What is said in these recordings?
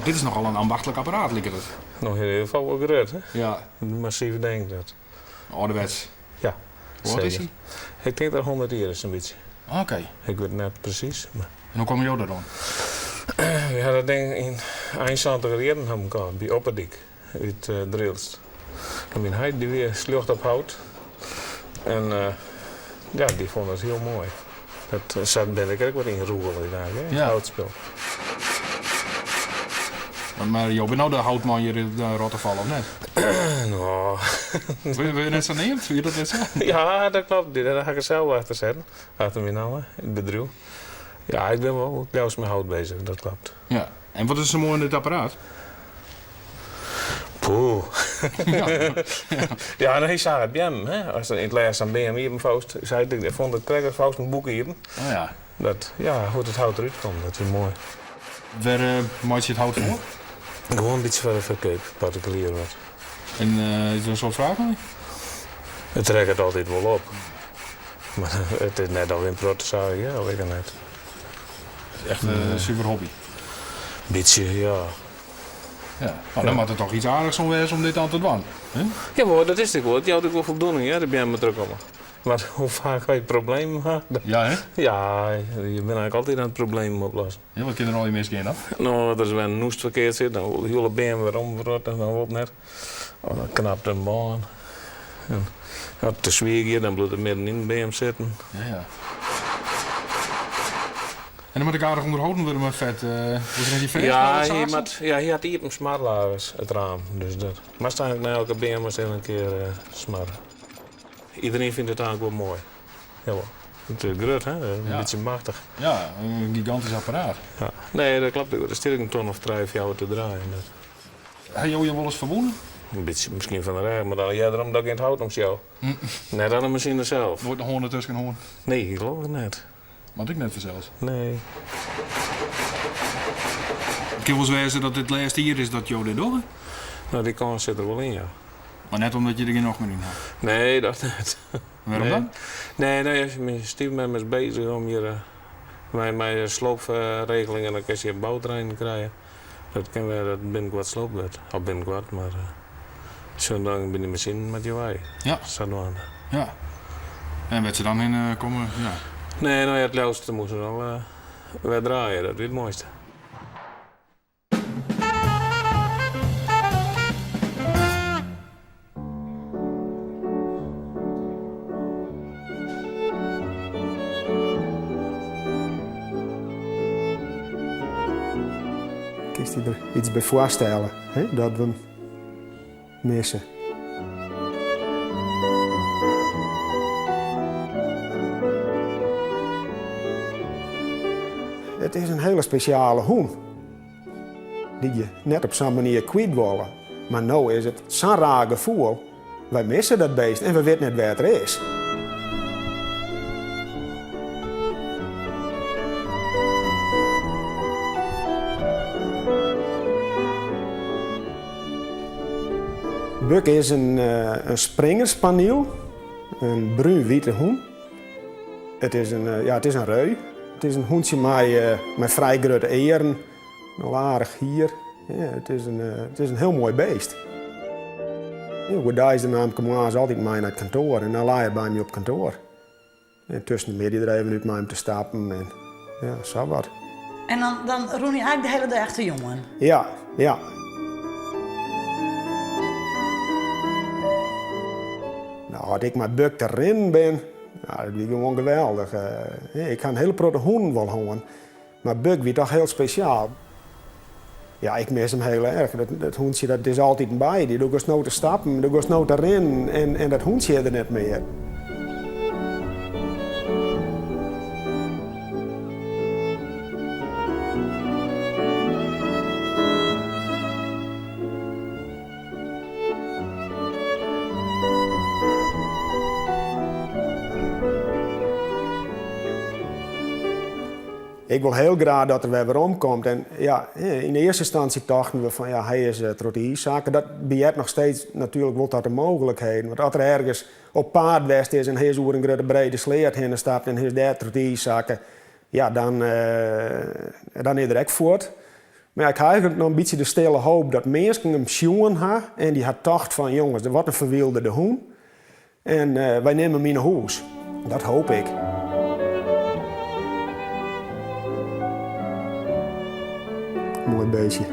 Dit is nogal een ambachtelijk apparaat, lijkt het. Nog in ieder geval wel gered, hè? Ja, Een massief denk dat. ouderwets. Ja, Wat is zeker. hij? Ik denk dat 100 jaar is een beetje. Oké. Ik weet het net precies. Maar... En hoe kom je daar dan? We hadden dat ding in 71 jaar hebben gehad, bij Opperdik, uit Drilst. En mijn heid die weer sloeg op hout. En ja, die vond het heel mooi. Dat zat ben ik er ook wat in roeren daar, hè? Ja. Houtspel. Maar je bent nou de houtman hier in Rotterdam, of net? Nou, Wil je net zo neemt? Wil je dat net zo? ja, dat klopt. Daar ga ik er zelf achter zetten. Achter mijn naam, het bedrijf. Ja, ik ben wel juist met hout bezig, dat klopt. Ja. En wat is zo mooi in dit apparaat? Poeh. Ja. Ja, dan zag het bij hem. Hè. Als er in het les aan BMW hem vast, zei ik vond het krijg vast een boek hier. Oh ja. Dat, ja, hoe het hout eruit komt, dat is mooi. Waar maak je het hout voor? Gewoon een beetje van de verkeep, particulier wat. En is er een soort vraag mee? Het trekt het altijd wel op. Maar het is net al in protozaal, ja, weet ik net. Echt een super hobby. Beetje, ja. Ja. Nou, dan moet het toch iets aardigs om wezen om dit aan te doen. Hè? Ja, maar dat is het wel. Die had ik wel voldoening, ja, daar ben je me terugkomen. Maar hoe vaak ga je problemen hebben? Ja, hè? Ja, je bent eigenlijk altijd aan het probleem oplossen. Ja, wat kinderen al je misgaan dan? Nou, als er een noest verkeerd zit, dan wil de hele been weer omverrot en dan wordt net. Oh, dan knapt een baan. En als het te zwier dan bloedt het midden in de been zitten. Ja, ja. En dan moet ik aardig onderhouden worden met vet. Hoe is het die vers? Hij had hier een smarlagers, het raam. Dus dat. Maar staan na elke been maar een keer smarren. Iedereen vindt het eigenlijk wel mooi. Jawel. Het is groot, hè? Een Ja. beetje machtig. Ja, een gigantisch apparaat. Ja. Nee, dat klopt. Er is een ton of 3 voor jou te draaien. Dat. Heb je je wel eens verwonnen? Een beetje misschien van de rij, maar dan jij erom dat ik in het hout om jou. Net aan de machine zelf. Wordt de hoorn ertussen hoorn. Nee, ik geloof het net. Want ik net vanzelfs. Nee. Ik kan wel eens wezen dat dit laatste hier is dat jou dit doet. Nou, die kans zit er wel in, ja. Maar net omdat je er geen nog meer in hebt. Nee, dat niet. Waarom Nee. dan? Nee, als je met Steven is bezig om je mijn sloopregelingen, dan kun je een bouwterrein krijgen. Dat kan we dat binnenkort sloopt wordt. Of binnenkort, maar zo'n dag binnen de machine met je wij. Ja. Zadwaan. Ja. En werd ze dan in komen? Ja. Nee, nou ja, het laatste moesten we dan weer draaien, dat is het mooiste. Kun je er iets bij voorstellen, hè? Dat we hem missen? Het is een hele speciale hoen. Die je net op zo'n manier kwijt willen. Maar nu is het zo'n raar gevoel. Wij missen dat beest en we weten niet waar het is. Buck is een springerspaniel, een bruin-witte hoen. Het is een reu. Het is een hoentje met vrij grote eieren, wel aardig hier. Ja, het is een heel mooi beest. Ja, we deze naam komen ze altijd mee naar het kantoor en dan laai je bij me op kantoor. En tussen de middag er even uit met hem te stappen en ja, zo wat. En dan roen je eigenlijk de hele dag de jongen. Ja, ja. Nou, als ik met Buck erin ben, nou, dat is gewoon geweldig. Ik ga een hele grote hoen wel houden, maar Buck weer toch heel speciaal. Ja, ik mis hem heel erg. Dat hoentje dat is altijd bij. Die doet nou te stappen, die gaat nou erin en dat hoentje er net meer. Ik wil heel graag dat er weer omkomt. En ja, in de eerste instantie dachten we van ja, hij is trottoirzaken. Dat beheert nog steeds natuurlijk wel tot de mogelijkheden. Want als er ergens op paard west is en hij is over een grote brede sleert heen stapt en hij is daar trottoirzaken, ja, dan is er echt voort. Maar ja, ik had eigenlijk nog een beetje de stille hoop dat mensen hem zien ha en die had dacht van jongens, er wordt een verwilderde hoen. En wij nemen hem in een huis. Dat hoop ik. Mooi beestje.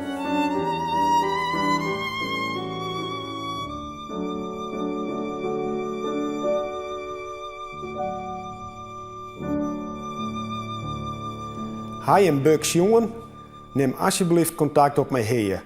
Hij en Buck jongen, neem alsjeblieft contact op met heer.